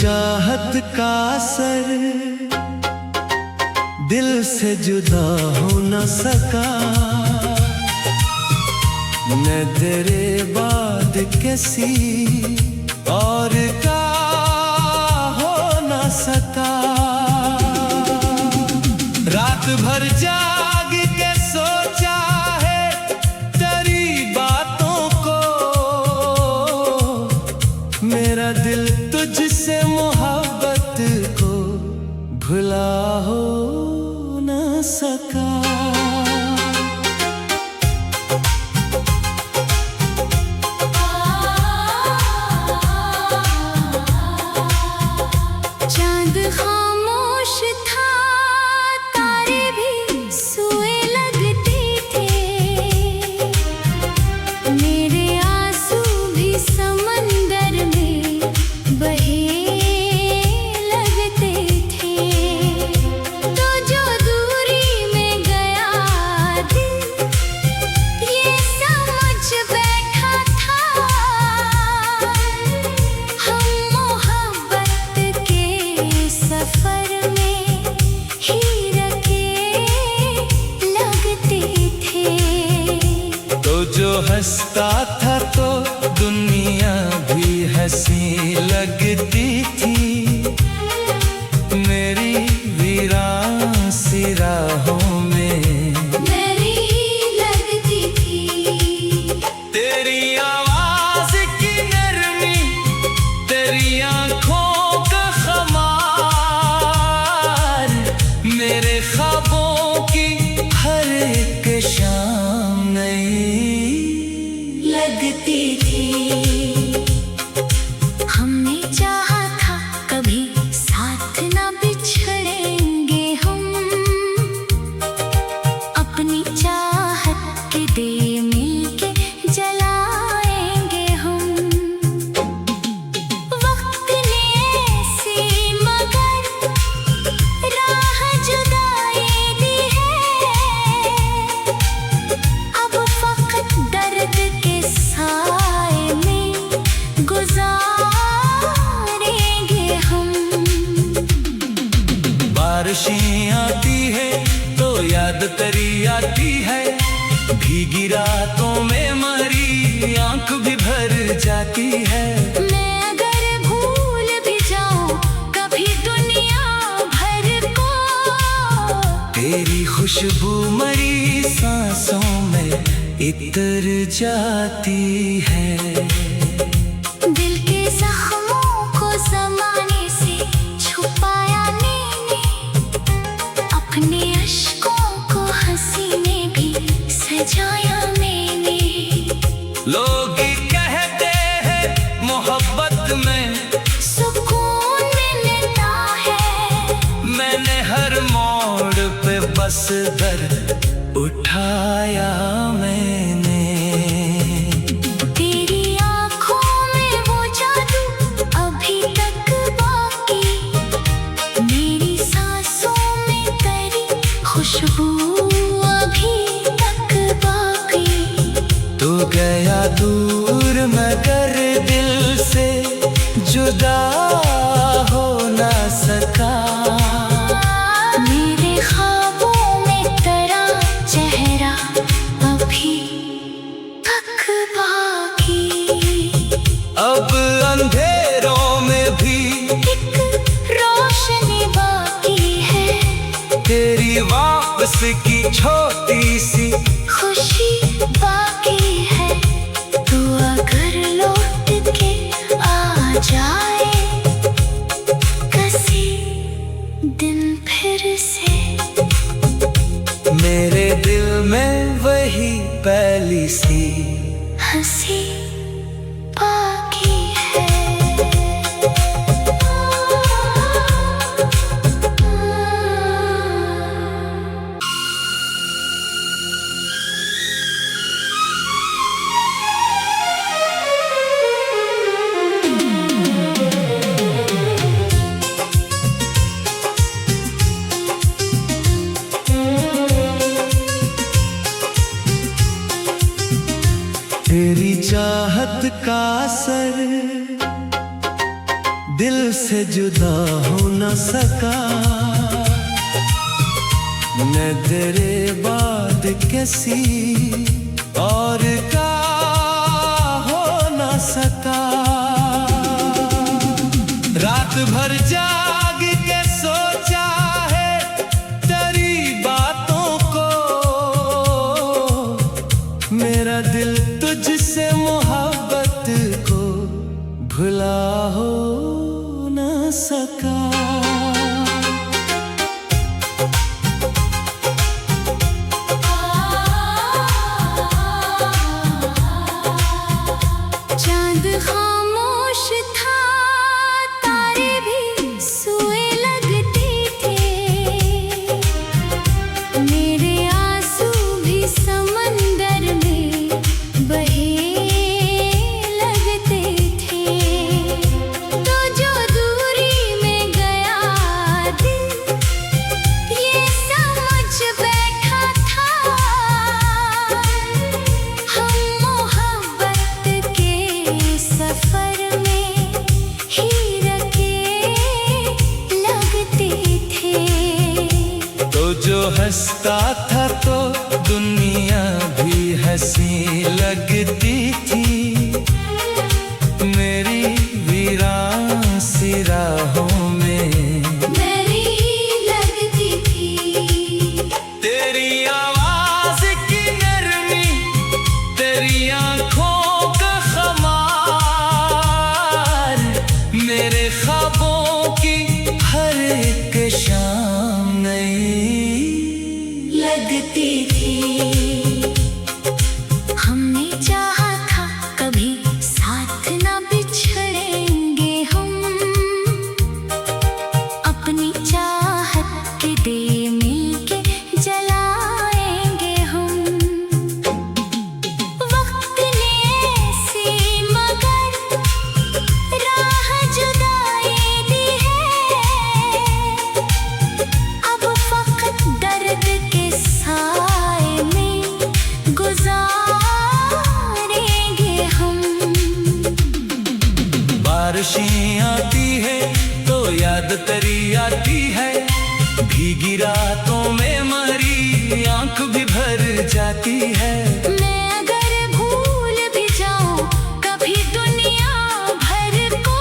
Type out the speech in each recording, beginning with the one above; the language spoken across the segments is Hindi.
चाहत का असर दिल से जुदा हो न सका। मैं तेरे बाद किसी और का हो न सका। रात भर जाग के सोचा है तेरी बातों को। मेरा दिल तुझसे मोहब्बत को भुला हो न सका। चांद खामोश था, तारे भी सोए लगते थे। मेरे आंसू भी समंदर में बहे लगते थे। तो जो दूरी में गया दिल, ये समझ बैठा था हम मोहब्बत के सफर में ही रखे लगते थे। तो जो हंसता था तो दुनिया भी हंसी लगती थी। मेरी वीरान सी राहों में मेरी लगती थी। तेरी आवाज की नरमी, तेरी आंखों का खमार, मेरे ख्वाबों की हर एक शाम नई लगती थी। हमने चाहा था कभी साथ ना बिछड़ेंगे हम। अपनी चाहत के दिए मिलके जलाएंगे हम। वक्त ने ऐसी मगर राह जुदाई दी है। अब फकत दर्द के साए में गुजारेंगे हम। बारिशें आती है तो याद तेरी आती है। भीगी रातों में मरी आंख भी भर जाती है। मैं अगर भूल भी जाऊं कभी दुनिया भर को, तेरी खुशबू मरी सांसों में इतर जाती है। दिल के जख्मों को ज़माने से छुपाया मैंने। अपने अश्कों को हंसी में भी सजाया मैंने। लोग कहते हैं मोहब्बत में सुकून मिलता है। मैंने हर मोड़ पे बस दर्द उठाया मैंने। तेरी आँखों में वो जादू अभी तक बाकी। मेरी सांसों में तेरी खुशबू अभी तक बाकी। तू गया दूर मगर दिल से जुदा हो ना सका। मेरे ख्वाबों में तेरा चेहरा अभी तक बाकी। अब अंधेरों में भी एक रोशनी बाकी है। तेरी वापस की छोटी सी खुशी बाकी है। तू अगर लौट के आ जाए किसी दिन फिर से, मेरे दिल में वही पहली सी हंसी बाकी है। तेरी चाहत का असर दिल से जुदा हो न सका। मैं तेरे बाद कैसी और का हो न सका। रात भर जाग के सोचा है तेरी बातों को। मेरा दिल तुझसे मोहब्बत को भुला हो न सका। चांद खामोश था, तारे भी सोए लगते थे। मेरे आंसू भी समंदर में बहे लगते थे। तो जो दूरी में गया दिल, ये समझ बैठा था हम मोहब्बत के सफर में ही रखे लगते थे। तो जो हंसता था तो दुनिया भी हंसी लगती थी। मेरी वीरान सी राहों में मेरी लगती थी। तेरी आवाज की नरमी, तेरी आंखों का खमार, मेरे ख्वाबों की हर एक शाम नई लगती थी। हमने चाहा था कभी साथ ना बिछड़ेंगे हम। अपनी चाहत के दिए मिलके जलाएंगे हम। वक्त ने ऐसी मगर राह जुदाई दी है। अब फकत दर्द के साए में गुजारेंगे हम। बारिशें आती है तो याद तेरी आती है। भीगी रातों में मरी आंख भी भर जाती है। मैं अगर भूल भी जाऊं कभी दुनिया भर को,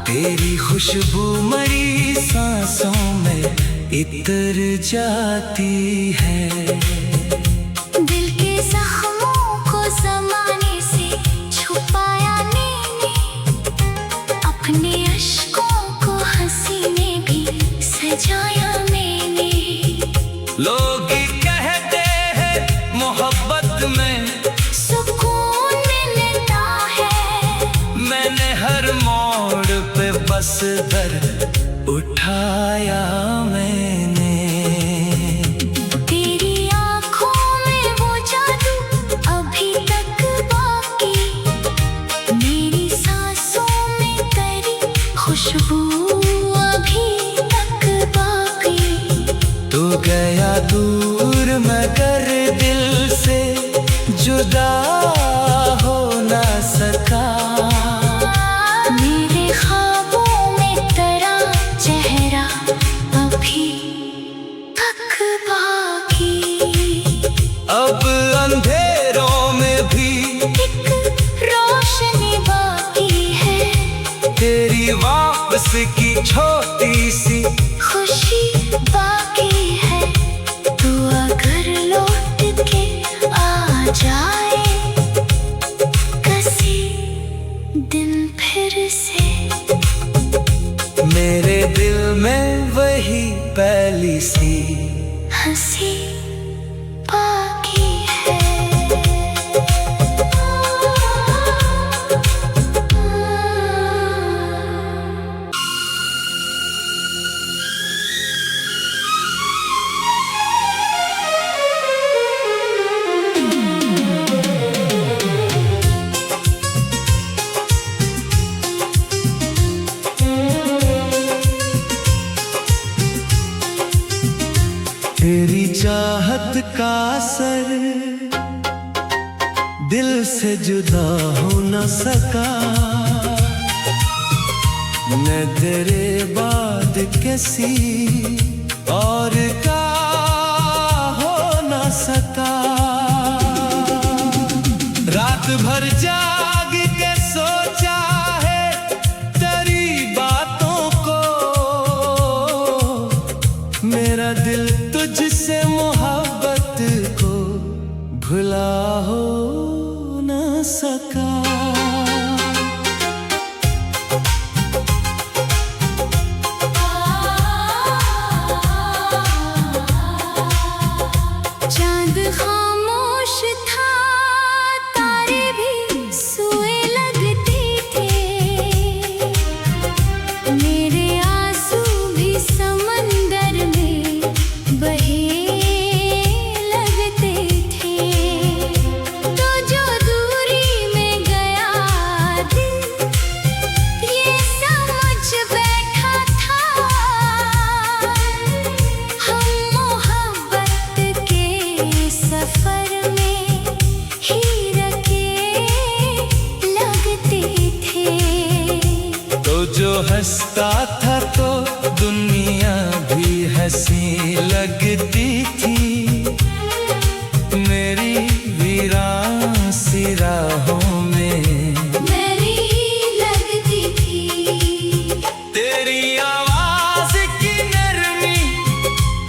तेरी खुशबू मरी सांसों में इतर जाती है। दिल के जख्मों को ज़माने से छुपाया मैंने। अपने अश्कों को हंसी में भी सजाया मैंने। लोग कहते हैं मोहब्बत में सुकून मिलता है। मैंने हर मोड़ पे बस दर्द उठाया मैंने। तेरी आँखों में वो जादू अभी तक बाकी। मेरी सांसों में तेरी खुशबू अभी तक बाकी। तू गया दूर मगर दिल से जुदा हो न सका। मेरे ख्वाबों में तेरा चेहरा अभी तक बाकी। अब अंधेरों में भी एक रोशनी बाकी है। तेरी वापस की छोटी सी खुशी बाकी है। तू अगर लौट के आ जाए किसी दिन फिर से, मेरे दिल में वही पहली सी हंसी बाकी है। तेरी चाहत का असर दिल से जुदा हो न सका। मैं तेरे बाद कैसी और का हो न सका। रात भर जाग के सोचा है तेरी बातों को, मेरा दिल तुझसे मोहब्बत को भुला हो न सका। चांद खामोश था, तारे भी सोए लगते थे, मेरे आंसू भी समंदर में बहे लगते थे। तो जो दूरी में गया दिल, ये समझ बैठा था हम मोहब्बत के सफर में ही रखे लगते थे। तो जो हंसता था तो दुनिया भी हंसी लगती थी, मेरी वीरान सी राहों में मेरी लगती थी। तेरी आवाज की नरमी,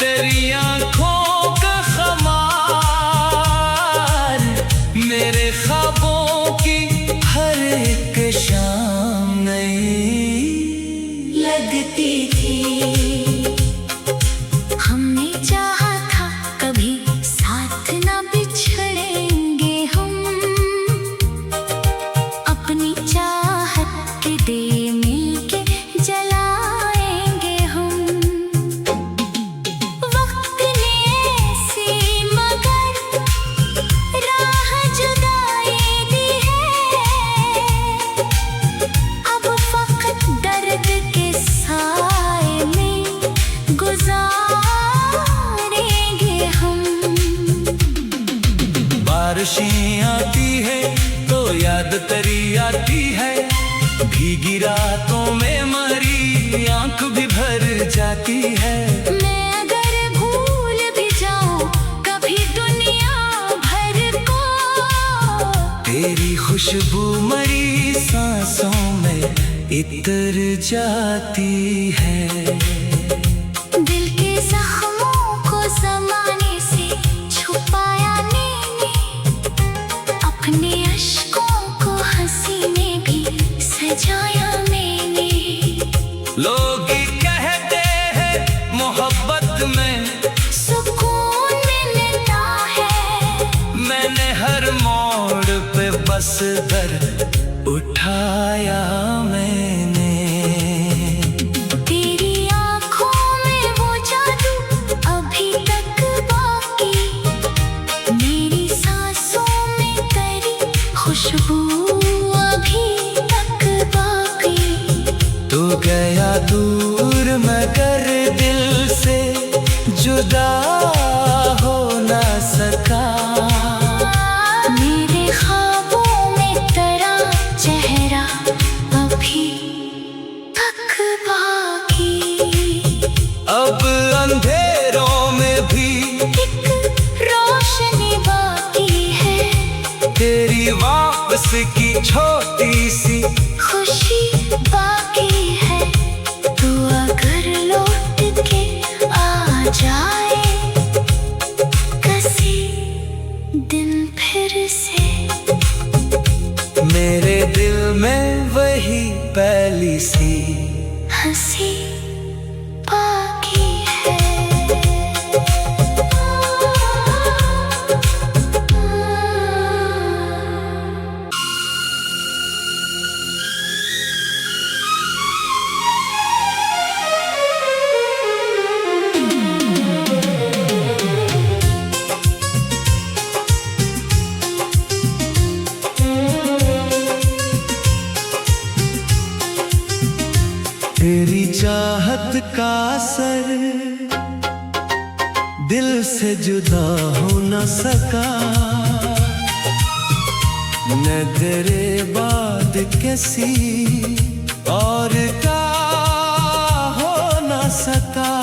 तेरी आंखों का खमार, मेरे ख्वाबों की हर एक शाम नई लगती थी। हमने चाहा था कभी साथ ना बिछड़ेंगे हम, अपनी चाहत के दे मिलके जलाएंगे हम। वक्त ने ऐसी मगर राह जुदाई दी है, अब फकत दर्द के साए में गुजारेंगे हम। बारिशें आती है तो याद तेरी आती है, भीगी रातों में मरी आंख भी भर जाती है। मैं अगर भूल भी जाऊं कभी दुनिया भर को, तेरी खुशबू मरी सांसों में इतर जाती है। दिल के जख्मों को ज़माने से छुपाया मैंने, अपने अश्कों को हंसी में भी सजाया मैंने। लोग कहते हैं मोहब्बत में सुकून मिलता है, मैंने हर मोड़ पे बस दर्द उठाया मैंने। तेरी आँखों में वो जादू अभी तक बाकी, मेरी सांसों में तेरी खुशबू अभी तक बाकी। तू गया दूर मगर दिल से जुदा हो न सका। मेरे ख्वाबों में तेरा चेहरा अभी तक बाकी। अब अंधेरों में भी एक रोशनी बाकी है, तेरी वापस की छोटी सी खुशी बाकी है। तू अगर लौट के आ जाए किसी दिन फिर से, मेरे दिल में वही पहली सी हंसी बाकी है। तेरी चाहत का असर दिल से जुदा हो न सका। मैं तेरे बाद कैसी और का हो न सका।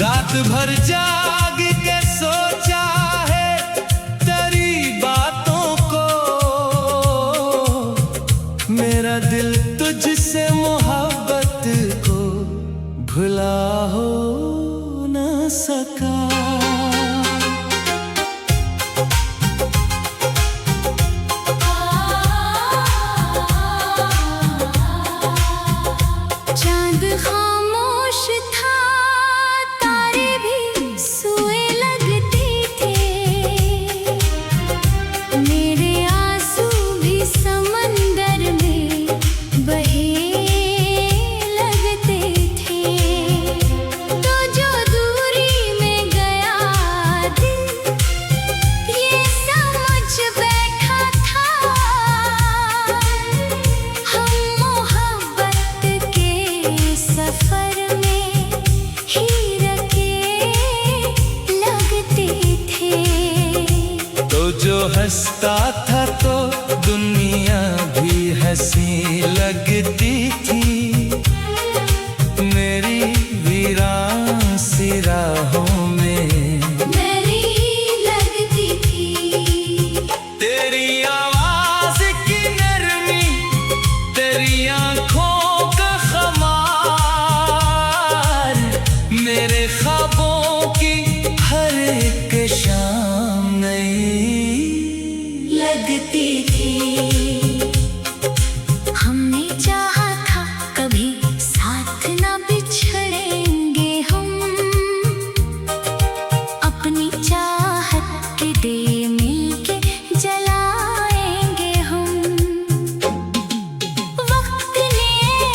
रात भर जाग के सोचा है तेरी बातों को, मेरा दिल तुझसे मोहब्बत को भुला हो न सका। चांद खामोश था, तारे भी सोए लगते थे, मेरे आंसू भी समंदर में बहे लगते थे। तो जो दूरी में गया दिल, ये समझ बैठा था हम मोहब्बत के सफर में ही रखे लगते थे। तो जो हंसता था तो दुनिया भी हंसी लगती थी, मेरी वीरान सी राहों में मेरी लगती थी। तेरी आवाज की नरमी, तेरी आंखों का खमार, मेरे ख्वाबों की हर एक शाम नई लगती थी। हमने चाहा था कभी साथ ना बिछड़ेंगे हम, अपनी चाहत के दिए मिलके जलाएंगे हम। वक्त ने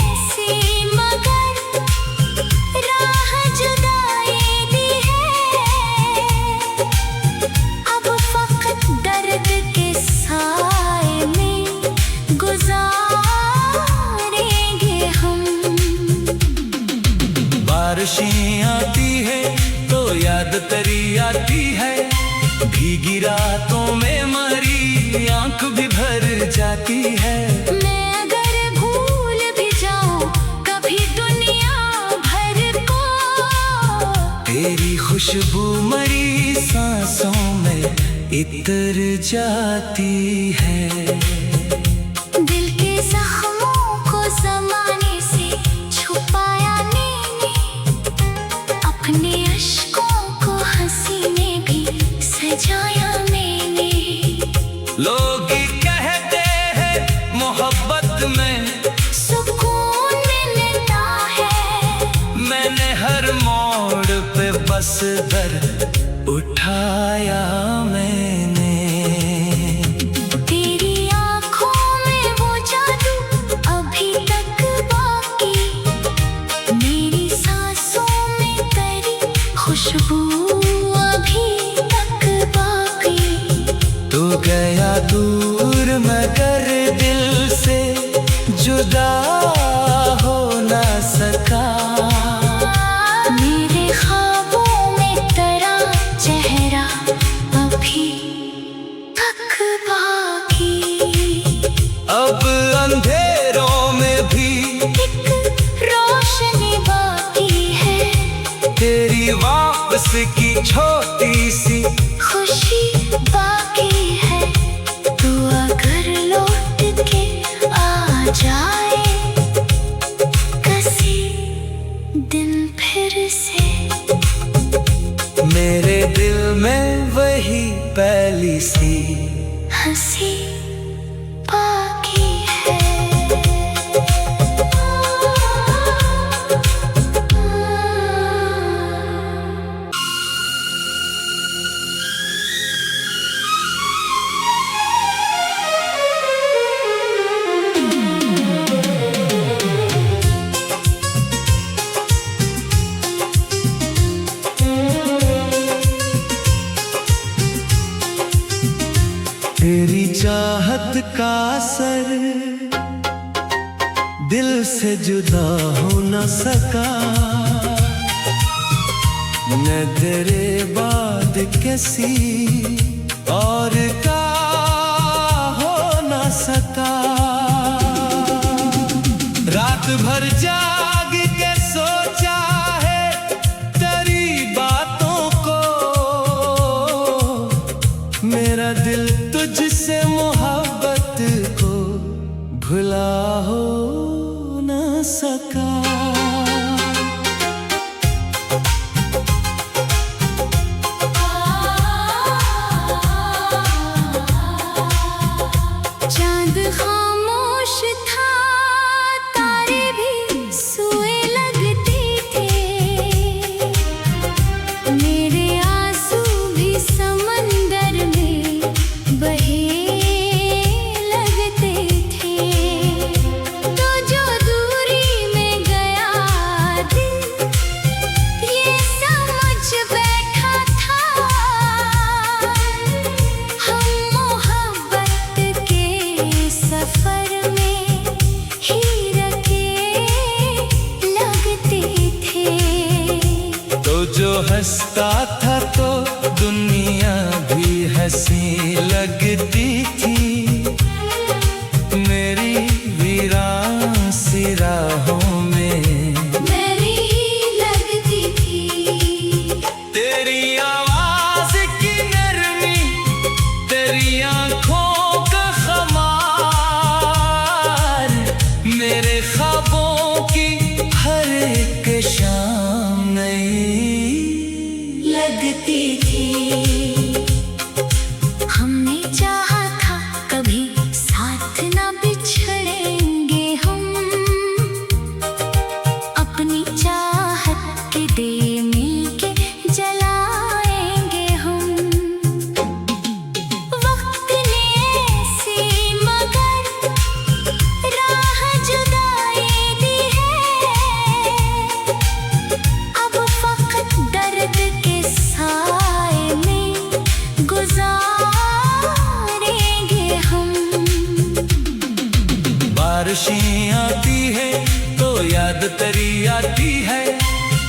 ऐसी मगर राह जुदाई दी है, अब फकत दर्द के साए में गुजारेंगे हम। बारिशें आती है तो याद तेरी आती है, भीगी रातों में मरी आंख भी भर जाती है। मैं अगर भूल भी जाऊं कभी दुनिया भर को, तेरी खुशबू मरी सांसों में इतर जाती है। दिल के जख्मों को ज़माने से छुपाया मैंने, अपने अश्कों को हंसी में भी सजाया मैंने। लोग कहते हैं मोहब्बत में सुकून मिलता है, मैंने हर मोड़ पे बस दर्द उठाया मैंने। तेरी आँखों में वो जादू अभी तक बाकी, मेरी सांसों में तेरी खुशबू अभी तक बाकी। तू गया दूर मगर दिल से जुदा हो ना सका। मेरे ख्वाबों में तेरा चेहरा अभी तक बाकी। अब अंधेरों में भी एक रोशनी बाकी है, तेरी वापस की छोटी सी खुशी बाकी है। तू अगर लौट के आ जाए किसी दिन फिर से, मेरे दिल में वही पहली सी हंसी बाकी है। तेरी चाहत का असर दिल से जुदा हो न सका। मैं तेरे बाद किसी और का हो न सका। तुझसे मोहब्बत को भुला हो न सका। चांद खामोश था, तारे भी सोए लगते थे, मेरे आंसू भी समंदर में बहे लगते थे। तो जो दूरी में गया दिल, ये समझ बैठा था, हम मोहब्बत के सफर में ही रखे लगते थे। तो जो हंसता था तो दुनिया भी हंसी लगती थी, मेरी वीरान सी राहों में मेरी ही लगती थी। तेरी आवाज की नरमी, तेरी आंखों का खमार, मेरे ख्वाबों की हर एक शाम नई लगती थी। हमने चाहा था कभी साथ ना बिछड़ेंगे हम, अपनी चाहत के दिए मिलके जलाएंगे हम। वक्त ने ऐसी मगर राह जुदाई दी है, अब फकत दर्द के साए में गुजारेंगे हम। बारिशें आती है तो याद तेरी आती है,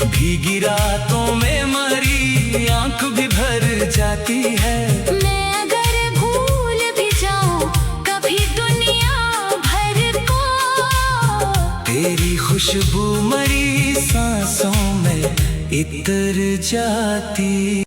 भीगी रातों में मरी आंख भी भर जाती है। मैं अगर भूल भी जाऊं कभी दुनिया भर को, तेरी खुशबू मरी सांसों में इतर जाती।